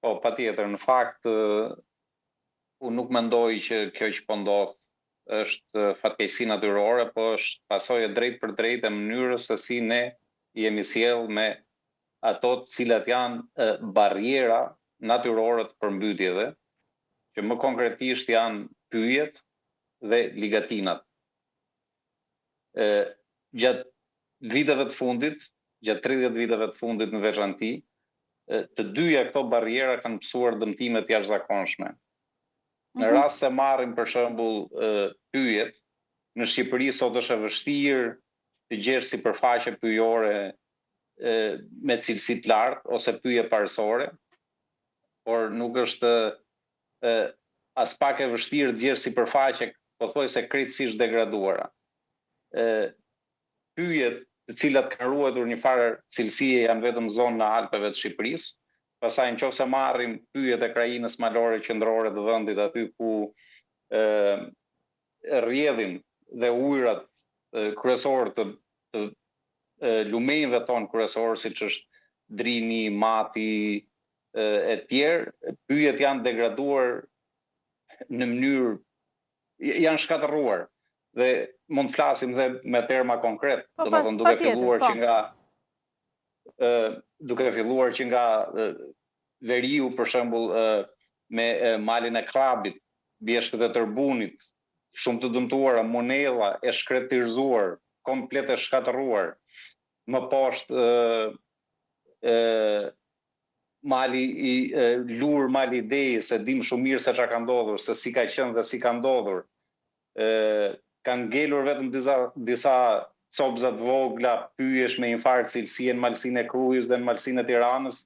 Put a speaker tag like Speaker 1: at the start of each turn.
Speaker 1: Po, patjetër, në fakt, unë nuk mendoj që kjo që po ndodh është fatkeqësi natyrore, po është pasojë drejt për drejt e mënyrës se si ne jemi sjell me ato të cilat janë barriera natyrore të përmbytjeve, që më konkretisht janë pyjet dhe ligatinat. Gjatë viteve të fundit, gjatë 30 viteve të fundit në veçanti, të dyja këto barriera kanë pësuar dëmtime të jashtëzakonshme. Në rast se marrim për shembull pyjet, në Shqipëri sot është e vështirë të gjesh sipërfaqe pyjore me cilësi të lartë ose pyje parësore, por nuk është as pak e vështirë të gjesh sipërfaqe pothuajse krejtësisht degraduara. Pyjet të cilat kanë ruajtur një farë cilësie janë vetëm zonë në Alpeve të Shqipërisë. Pastaj nëse marrim pyjet e krajinës malore qendrore të vendit, aty ku rrjedhin dhe ujërat kryesor të lumenjve tonë kryesor, siç është Drini, Mati e tjerë, pyjet janë degraduar në mënyrë, janë shkatërruar. Dhe mund të flasim dhe me terma konkret, domethënë duke filluar që nga veriu, për shembull, me malin e Krabit, bjeshkët e Tërbunit, shumë të dëmtuara, Monella e shkretërzuar, komplet e shkatërruar, më poshtë mali i Lur, mali i Dejës, se dim shumë mirë se çka ka ndodhur, se si ka qenë dhe si ka ndodhur. Kanë ngelur vetëm disa copza të vogla pyjesh me një farë cilësie në malsinë e Krujës dhe në malsinë e Tiranës,